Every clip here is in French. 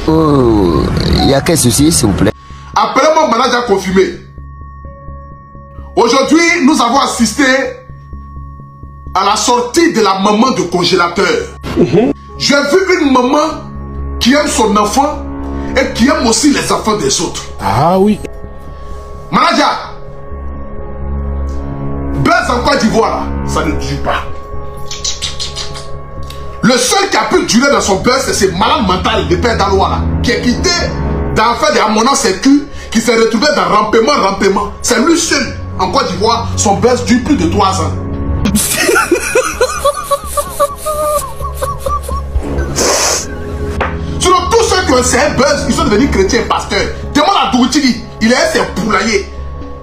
Oh, il y a quel souci, s'il vous plaît? Appelez-moi manager confirmé. Aujourd'hui, nous avons assisté à la sortie de la maman de congélateur. J'ai vu une maman qui aime son enfant et qui aime aussi les enfants des autres. Ah oui. Manager, buzz en Côte d'Ivoire, ça ne dure pas. Le seul qui a pu durer dans son buzz, c'est ce malade mental de Père Dalois qui est quitté d'enfer de Amona Sécu, qui s'est retrouvé dans rampement. C'est lui seul en Côte d'Ivoire, son buzz dure plus de 3 ans. Sur tous ceux qui ont essayé buzz, ils sont devenus chrétiens pasteurs. Demande à Doutili, il a ses poulaillers.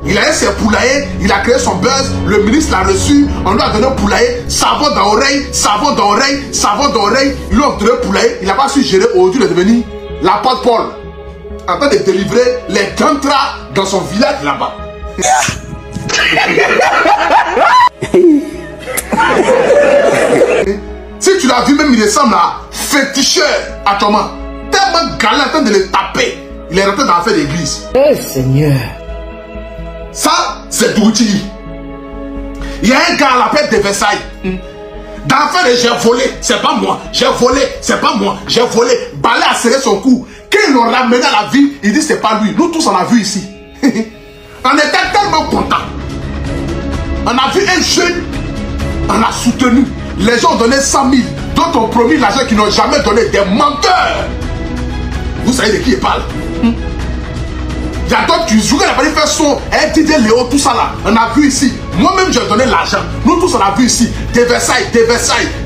Il a créé son buzz, le ministre l'a reçu, on lui a donné un poulailler, savon d'oreille, il lui a donné un poulailler, il n'a pas su gérer, aujourd'hui il est devenu l'apôtre Paul, en train de délivrer les contrats dans son village là-bas. Si tu l'as vu, même il ressemble à féticheur à Thomas, tellement galant en train de le taper, il est rentré dans l'affaire d'église. Oh Seigneur. Ça, c'est Doutili. Il y a un gars à la fête de Versailles. D'enfer, j'ai volé, c'est pas moi. J'ai volé, c'est pas moi. J'ai volé. Balai a serré son cou. Quand ils l'ont ramené à la vie, il dit c'est pas lui. Nous tous, on a vu ici. On était tellement contents. On a vu un jeune, on a soutenu. Les gens ont donné 100 000. D'autres ont promis l'argent qu'ils n'ont jamais donné. Des menteurs. Vous savez de qui il parle? Il y a d'autres qui jouent, il a fallu faire son DJ Léo, tout ça là. On a vu ici. Moi-même, j'ai donné l'argent. Nous tous, on a vu ici. Des Versailles.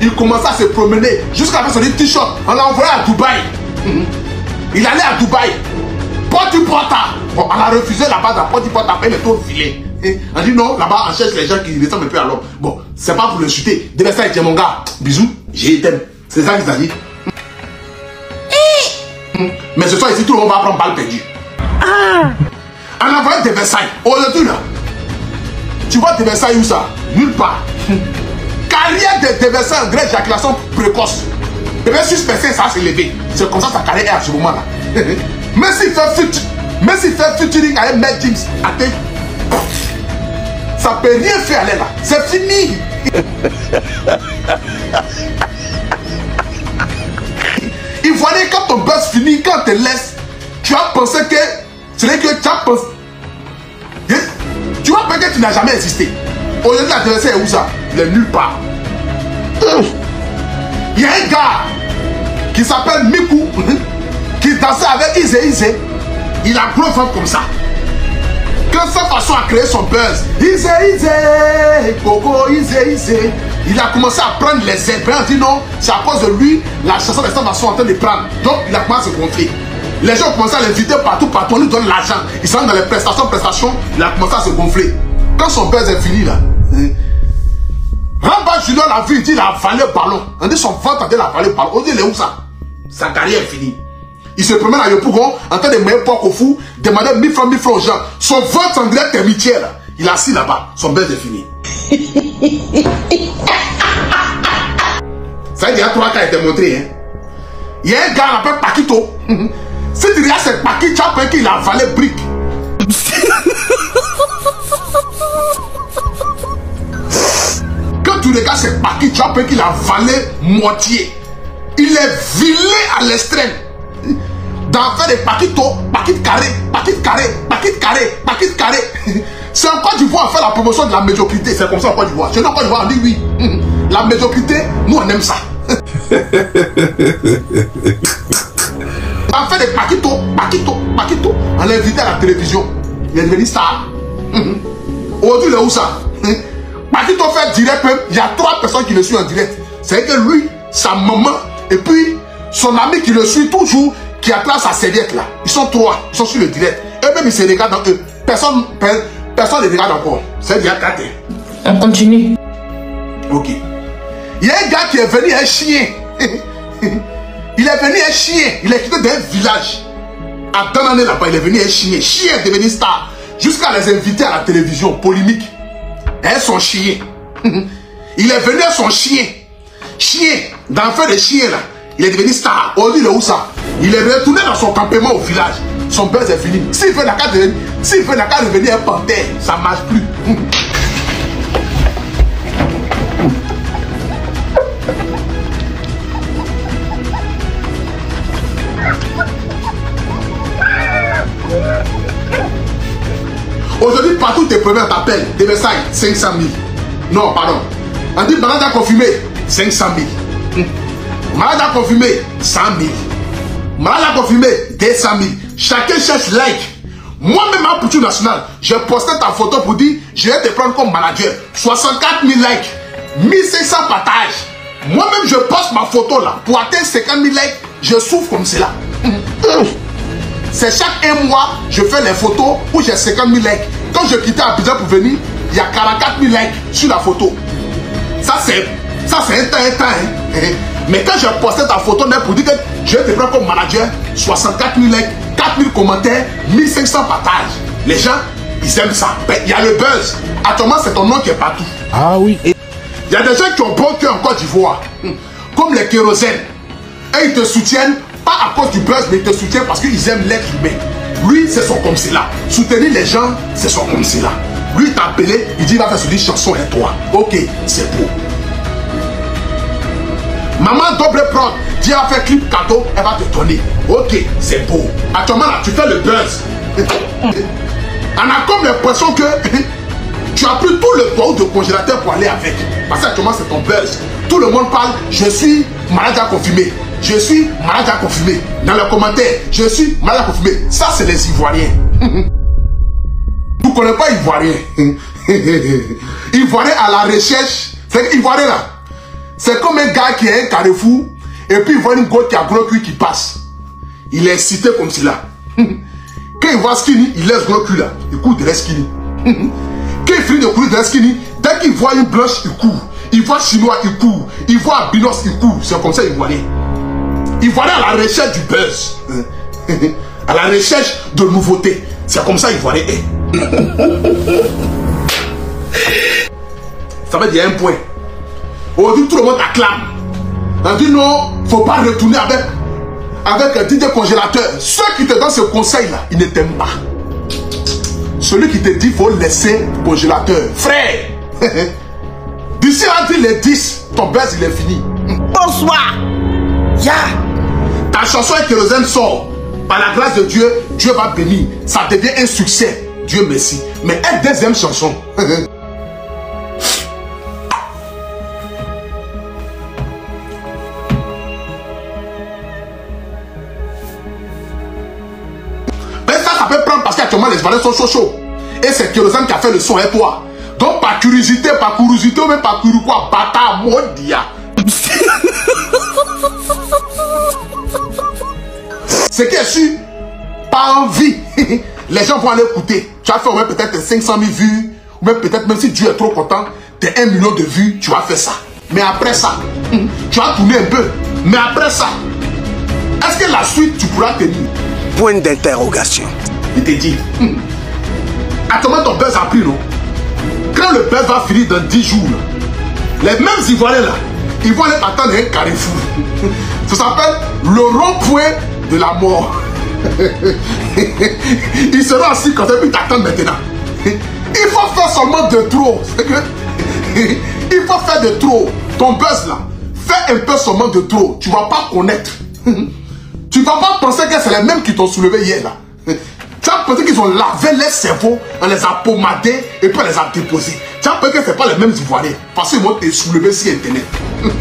Il commençait à se promener. Jusqu'à faire son t-shirt. On l'a envoyé à Dubaï. Il allait à Dubaï. Porte-à-porte. Bon, on a refusé là-bas dans porte-à-porte après le tour filé. On dit non, là-bas, on cherche les gens qui ressemblent un peu à l'homme. Bon, c'est pas pour l'insulter. Des Versailles, c'est mon gars. Bisous. J'ai t'aime. C'est ça qu'il a dit. Mais ce soir, ici, tout le monde va prendre balle perdue. On a envoyé des Versailles. Aujourd'hui là, tu vois des Versailles où ça? Nulle part. Carrière de Versailles en grève d'éjaculation précoce. Et bien suspecté, ça s'est levé. C'est comme ça sa carrière est à ce moment là. Mais s'il fait featuring avec Mel James, ça peut rien faire aller là. C'est fini. Il fallait quand ton buzz finit, quand tu te laisses, tu as pensé que c'est vrai que tu as pensé. Tu vois pas que tu n'as jamais existé. Aujourd'hui, l'adversaire est où ça? Il est nulle part. Il y a un gars qui s'appelle Miku qui dansait avec Izé. Il a gros ventre comme ça. Quand sa façon à créer son buzz, Izé, Coco, Izé. Il a commencé à prendre les ailes. On dit non, c'est à cause de lui, la chanson des femmes sont en train de prendre. Donc il a commencé à se gonfler. Les gens ont commencé à l'inviter partout, on lui donne l'argent. Il s'en va dans les prestations, il a commencé à se gonfler. Quand son buzz est fini là, Ramba Junior l'a vu, il dit il a avalé le ballon. On dit son ventre a avalé le ballon. On dit il est où ça? Sa carrière est finie. Il se promène à Yopougon en train de mettre porc au fou, demander 1000 francs aux gens. Son ventre en direct est mitière là. Il est assis là-bas, son buzz est fini. Ça il y a 3 cas qui étaient montrés. Hein. Il y a un gars qui s'appelle Paquito. Si tu regardes ce Paquito, tu as peur qu'il a avalé brique. Quand tu regardes ce Paquito, tu as peur qu'il a avalé moitié. Il est vilé à l'extrême. D'en faire des Paquito, Paquito carré. C'est en Côte d'Ivoire, on fait la promotion de la médiocrité. C'est comme ça en Côte d'Ivoire. Chez nous en Côte d'Ivoire, on dit oui. La médiocrité, nous on aime ça. On fait des Paquito. On l'a invité à la télévision. Il est devenu star. Aujourd'hui, il est où ça? Paquito fait direct même. Il y a 3 personnes qui le suivent en direct. C'est que lui, sa maman, et puis son ami qui le suit toujours, qui attrape sa serviette là. Ils sont 3. Ils sont sur le direct. Eux-mêmes, ils se regardent dans eux. Personne ne regarde encore. C'est déjà 4. On continue. Ok. Il y a un gars qui est venu un chien. Il est venu un chien. Il est quitté d'un village. À Danané là-bas, il est venu un chien. Chien est devenu star. Jusqu'à les inviter à la télévision, polémique. Et son chien. Il est venu à son chien. Chien, d'enfer de chien là. Il est devenu star. Aujourd'hui, il est où ça? Il est retourné dans son campement au village. Son buzz est fini. S'il veut n'a qu'à revenir un panthère, ça ne marche plus. Aujourd'hui, partout tes premiers t'appellent. De Versailles, 500 000. Non, pardon. On dit malade à confirmer, 500 000. Malade à confirmer, 100 000. Malade à confirmer, 200 000. Chacun cherche like. Moi-même, en Poutou National, j'ai posté ta photo pour dire je vais te prendre comme manager. 64 000 likes, 1500 partages. Moi-même, je poste ma photo là. Pour atteindre 50 000 likes, je souffre comme cela. C'est chaque un mois, je fais les photos où j'ai 50 000 likes. Quand je quittais Abidjan pour venir, il y a 44 000 likes sur la photo. Ça, c'est un temps. Hein. Mais quand j'ai posté ta photo pour dire que je vais te prendre comme manager, 64 000 likes, 4 000 commentaires, 1500 partages. Les gens, ils aiment ça. Il y a le buzz. Actuellement, c'est ton nom qui est partout. Ah oui. Il y a des gens qui ont bon cœur en Côte d'Ivoire, comme les kérosènes. Et ils te soutiennent, pas à cause du buzz, mais ils te soutiennent parce qu'ils aiment l'être humain. Lui, c'est son comme cela. Soutenir les gens, c'est son comme cela. Lui, il t'a appelé, il dit il va faire sur une chanson et toi. Ok, c'est beau. Maman double prod, dit elle va faire clip cadeau, elle va te donner. Ok, c'est beau. Actuellement là, tu fais le buzz. On a comme l'impression que tu as pris tout le poids de congélateur pour aller avec. Parce qu'actuellement c'est ton buzz. Tout le monde parle, je suis malade à confirmer. Je suis malade à confirmer. Dans les commentaires, je suis malade à confirmer. Ça, c'est les Ivoiriens. Vous ne connaissez pas Ivoiriens. Ivoiriens à la recherche. C'est Ivoirien là. C'est comme un gars qui est un carrefour. Et puis il voit une gote qui a gros cul qui passe. Il est excité comme cela. Quand il voit Skinny, il laisse gros cul là. Il court derrière Skinny. Quand il finit de courir derrière Skinny, dès qu'il voit une blanche, il court. Il voit Chinois, il court. Il voit Albinos, il court. C'est comme ça Ivoirien. Ivoirien à la recherche du buzz. À la recherche de nouveautés. C'est comme ça Ivoirien est. Ça veut dire un point. Aujourd'hui, tout le monde acclame. On dit non, il ne faut pas retourner avec un DJ congélateur. Ceux qui te donnent ce conseil-là, ils ne t'aiment pas. Celui qui te dit qu'il faut laisser le congélateur. Frère, d'ici à dire les 10, ton buzz, il est fini. Bonsoir. Ya. Ta chanson avec Kérosène sort. Par la grâce de Dieu, Dieu va bénir. Ça devient un succès. Dieu merci. Mais une deuxième chanson. Ça peut prendre parce qu'actuellement les Ivoiriens sont chauds. Et c'est Kérosène qui a fait le son et toi. Donc par curiosité ou même par quoi, bâtard, mondia. Ce qui est sûr, pas envie. Les gens vont aller écouter. Tu vas faire même peut-être 500 000 vues. Ou même peut-être, même si Dieu est trop content, t'es 1 million de vues, tu vas faire ça. Mais après ça, tu vas tourner un peu. Mais après ça, est-ce que la suite, tu pourras tenir? Point d'interrogation. Il te dit, actuellement ton buzz a pris, non? Quand le buzz va finir dans 10 jours, les mêmes Ivoiriens là, ils vont aller attendre un carrefour. Ça s'appelle le rond-point de la mort. Ils seront assis quand ils t'attendent maintenant. Il faut faire seulement de trop. Il faut faire de trop. Ton buzz là, fais un peu seulement de trop. Tu ne vas pas connaître. Tu ne vas pas penser que c'est les mêmes qui t'ont soulevé hier là. Tu vas penser qu'ils ont lavé les cerveaux, on les a pommadés et puis on les a déposés. Tu vas penser que ce n'est pas les mêmes Ivoiriens. Parce qu'ils vont te soulever sur Internet. De toute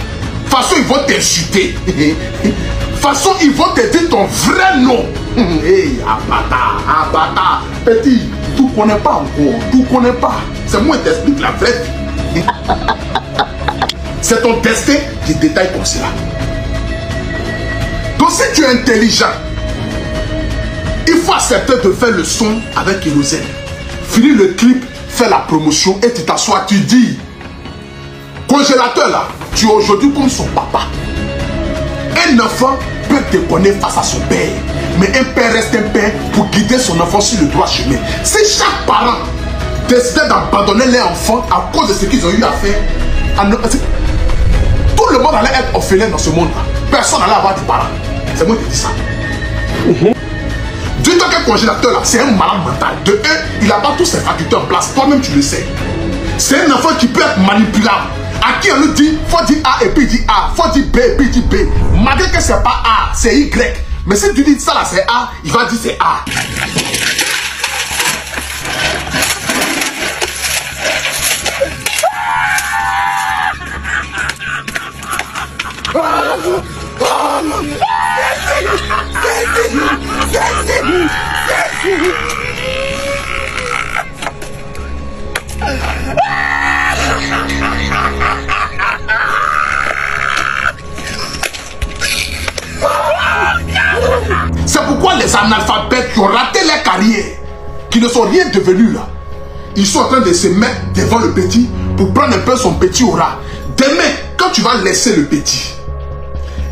façon, ils vont t'insulter. De toute façon, ils vont te dire ton vrai nom. Hey, Abata, petit, tu ne connais pas encore. Tu ne connais pas. C'est moi qui t'explique la vraie vie. C'est ton destin qui détaille comme cela. Donc si tu es intelligent, il faut accepter de faire le son avec Kérosène. Finir le clip, faire la promotion et tu t'assois, tu dis, congélateur là, tu es aujourd'hui comme son papa. Un enfant peut déconner face à son père, mais un père reste un père pour guider son enfant sur le droit chemin. Si chaque parent décidait d'abandonner les enfants à cause de ce qu'ils ont eu à faire, tout le monde allait être orphelin dans ce monde-là. Personne n'allait avoir des parents. C'est moi qui dis ça. Dis-toi que le congélateur là, c'est un malade mental. De un, il n'a pas tous ses facultés en place. Toi-même, tu le sais. C'est un enfant qui peut être manipulable. À qui on lui dit, faut dire A et puis il dit A. Faut dire B et puis il dit B. Malgré que c'est pas A, c'est Y. Mais si tu dis ça là, c'est A, il va dire c'est A. C'est pourquoi les analphabètes qui ont raté leur carrière, qui ne sont rien devenus là, ils sont en train de se mettre devant le petit pour prendre un peu son petit aura. Demain, quand tu vas laisser le petit,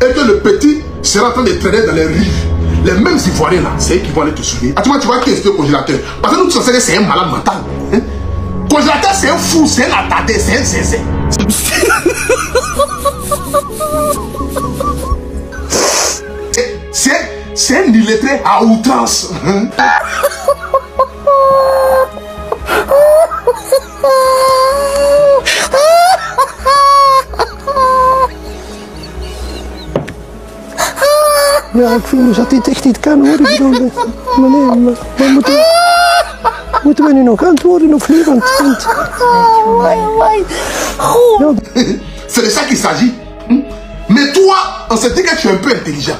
et que le petit sera en train de traîner dans les rives, les mêmes Ivoiriens là, c'est eux qui vont aller te soulever. Ah, tu vois qui est ce congélateur? Parce que nous, tu sais que c'est un malade mental. Hein? Congélateur, c'est un fou, c'est un attardé, c'est un zézé. C'est un illettré à outrance. Hein? Ja, ik voel me dat dit echt niet kan hoor. Ik bedoel, meneer, moeten we nu nog antwoorden of niet? Want c'est de ça qu'il s'agit. Mais toi, on se dit que tu es un peu intelligent.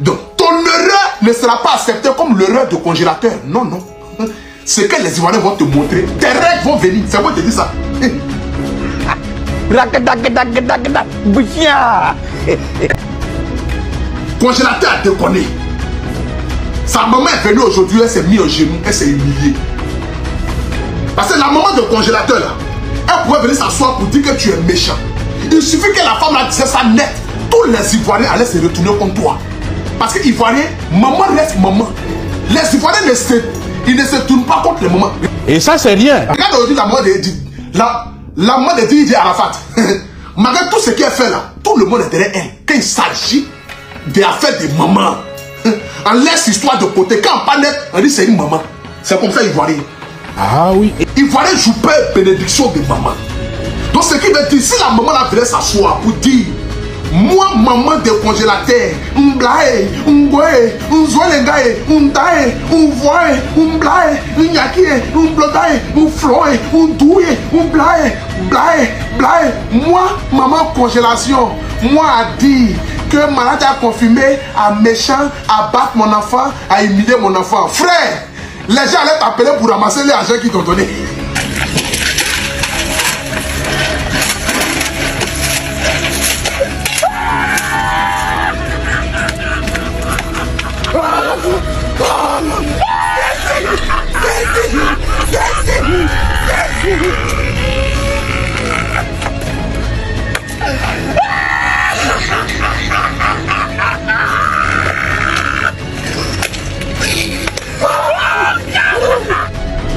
Donc, ton erreur ne sera pas acceptée comme l'erreur de congélateur. Non, non. Ce que les Ivoiriens vont te montrer, tes règles vont venir. C'est moi qui te dis ça. Congélateur a déconné. Sa maman est venue aujourd'hui, elle s'est mise au genou, elle s'est humiliée. Parce que la maman de congélateur là, elle pouvait venir s'asseoir pour dire que tu es méchant. Il suffit que la femme là disait ça net. Tous les Ivoiriens allaient se retourner contre toi. Parce que Ivoiriens, maman reste maman. Les Ivoiriens ils ne se tournent pas contre les mamans. Et ça c'est rien. Regarde aujourd'hui la maman de Didier Arafat. Malgré tout ce qu'elle fait là, tout le monde est derrière elle. Quand il s'agit des affaires de maman, on laisse l'histoire de côté. Quand on parle net, on dit c'est une maman. C'est comme ça Ivoirien. Ah oui. Ivoirien joue pas une bénédiction de maman. Donc ce qui veut dire, si la maman là venait s'asseoir pour dire, moi maman de congélateur, m'blaye, m'goué, m'zouelengaye, m'daye, m'voye, m'blaye, m'nyakie, m'blodaye, m'floye, m'douye, m'blaye, blaye. Moi maman congélation, moi a dit que malade a confirmé à méchant, à battre mon enfant, à humilier mon enfant. Frère, les gens allaient t'appeler pour ramasser les argent qu'ils t'ont donné.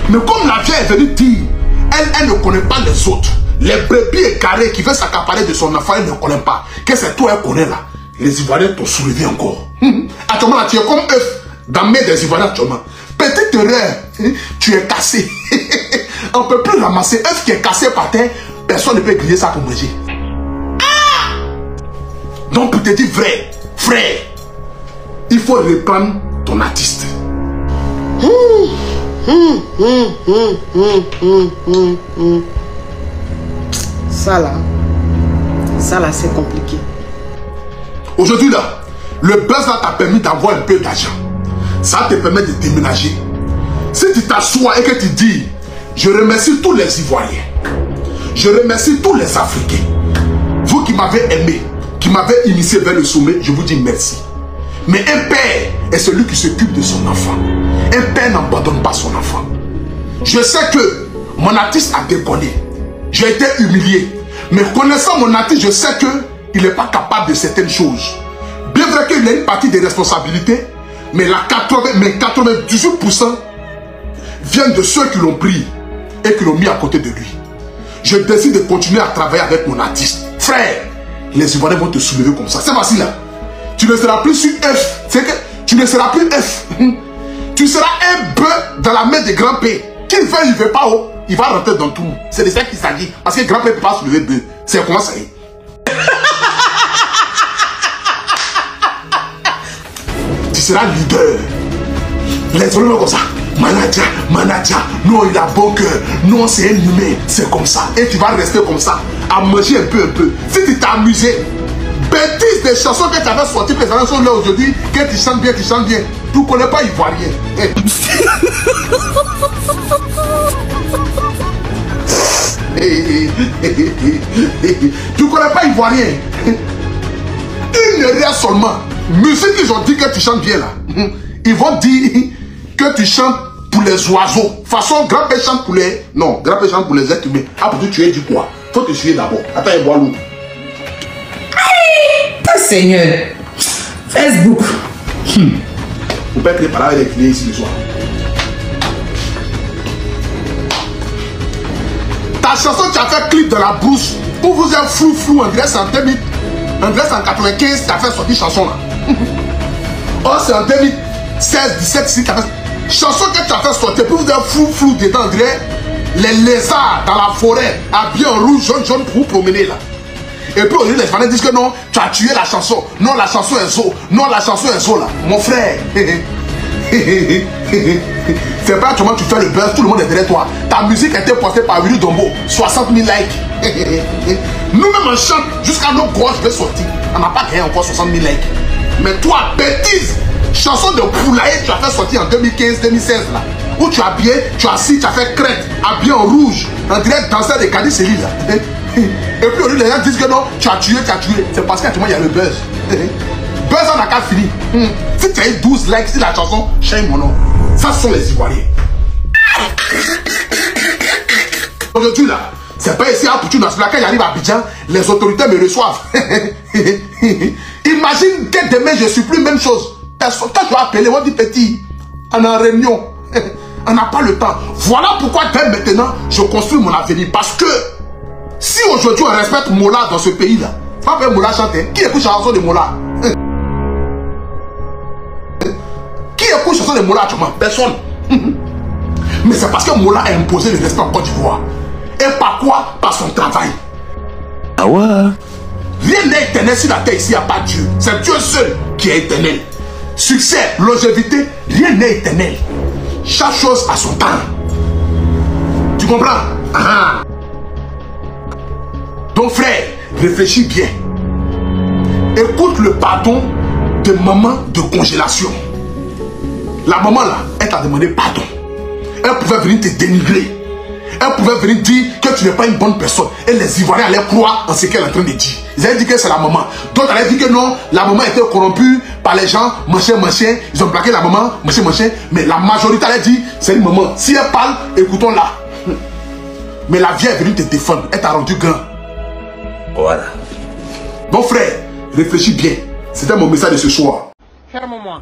Mais comme la vieille est venue dire, elle ne connaît pas les autres. Les brebis égarés qui veulent s'accaparer de son enfant, elle ne connaît pas. Que c'est toi, elle connaît là. Les Ivoiriens t'ont soulevé encore. Actuellement, tu es comme œuf dans la main des Ivoiriens actuellement. Petite erreur, tu es cassé. On ne peut plus ramasser œuf qui est cassé par terre. Personne ne peut griller ça pour manger. Ah! Donc pour te dire vrai, frère, il faut reprendre ton artiste. Ça là c'est compliqué. Aujourd'hui là, le buzz là t'a permis d'avoir un peu d'argent. Ça te permet de déménager. Si tu t'assois et que tu dis, je remercie tous les Ivoiriens, je remercie tous les Africains, vous qui m'avez aimé, qui m'avez initié vers le sommet, je vous dis merci. Mais un père est celui qui s'occupe de son enfant. Un père n'abandonne pas son enfant. Je sais que mon artiste a déconné. J'ai été humilié. Mais connaissant mon artiste, je sais qu'il n'est pas capable de certaines choses. Bien vrai qu'il a une partie des responsabilités, mais 98% viennent de ceux qui l'ont pris et qui l'ont mis à côté de lui. Je décide de continuer à travailler avec mon artiste. Frère, les Ivoiriens vont te soulever comme ça. C'est facile là. Tu ne seras plus sur F. C'est que Tu ne seras plus F. Tu seras un bœuf dans la main de grand P. Qu'il veut, il ne veut pas, oh, il va rentrer dans tout. C'est de ça qu'il s'agit. Parce que grand P ne peut pas soulever bœuf. C'est comment ça est. Tu seras leader. Les hommes comme ça. Manager, non, il a bon cœur. Non, c'est un humain. C'est comme ça. Et tu vas rester comme ça, à manger un peu. Si tu t'es amusé, bêtises des chansons que tu avais sorties, les gens sont là aujourd'hui, que tu chantes bien. Tu ne connais pas Ivoirien. Tu ne connais pas Ivoirien. Une erreur seulement. Musique, ils ont dit que tu chantes bien là. Ils vont dire que tu chantes pour les oiseaux. Façon, grand père chante pour les... Non, grand père chante pour les êtres humains. Ah, pour tu es du quoi? Faut te suivre d'abord. Attends, il boit l'eau. Oh Seigneur. Facebook. Vous pouvez être parler avec les clients ici le soir. Ta chanson, tu as fait clip dans la brousse. Pour vous êtes flou, on dirait c'est en 2000. En 1995, tu as fait sortir chanson là. Oh, c'est en 2016, 17, si tu as fait... Chanson que tu as fait sortir, pour vous êtes flou dedans, on dirait les lézards dans la forêt, habillés en rouge, jaune, pour vous promener là. Et puis aujourd'hui, les fans disent que non, tu as tué la chanson. Non, la chanson est zo. Non, la chanson est zo là. Mon frère. C'est pas comment tu fais le buzz, tout le monde est derrière toi. Ta musique a été postée par Willy Dombo. 60 000 likes. Nous-mêmes on chante jusqu'à nos gorges de sortir. On n'a pas gagné encore 60 000 likes. Mais toi, bêtise. Chanson de Poulaye, tu as fait sortir en 2015-2016 là. Où tu as habillé, tu as assis, tu as fait crête, habillé en rouge. En direct danseur de Kadi Seli là. Et puis aujourd'hui, les gens disent que non, tu as tué. C'est parce qu'actuellement il y a le buzz. Buzz on n'a qu'à finir. Si tu as eu 12 likes sur la chanson, shame mon nom. Ça ce sont les Ivoiriens. Aujourd'hui là, c'est pas ici à Poutou Nassula, quand j'arrive à Abidjan, les autorités me reçoivent. Imagine que demain je suis plus même chose. Quand je vais appeler, on dit petit, on est en réunion. On n'a pas le temps. Voilà pourquoi dès maintenant, je construis mon avenir. Parce que si aujourd'hui on respecte Mola dans ce pays-là, pas faire Mola chanter. Qui écoute la chanson de Mola? Qui écoute la chanson de Mola actuellement? Personne. Mais c'est parce que Mola a imposé le respect en Côte d'Ivoire. Et par quoi? Par son travail. Ah ouais? Rien n'est éternel sur la terre ici, il n'y a pas Dieu. C'est Dieu seul qui est éternel. Succès, longévité, rien n'est éternel. Chaque chose a son temps. Tu comprends? Ah. Donc frère, réfléchis bien. Écoute le pardon de maman de congélation. La maman là, elle t'a demandé pardon. Elle pouvait venir te dénigrer. Elle pouvait venir dire que tu n'es pas une bonne personne. Et les Ivoiriens allaient croire en ce qu'elle est en train de dire. Ils allaient dire que c'est la maman. D'autres allaient dire que non, la maman était corrompue par les gens, machin. Ils ont plaqué la maman, machin. Mais la majorité allait dire, c'est une maman. Si elle parle, écoutons-la. Mais la vie est venue te défendre. Elle t'a rendu grand. Voilà. Donc frère, réfléchis bien. C'était mon message de ce soir. Ferme-moi.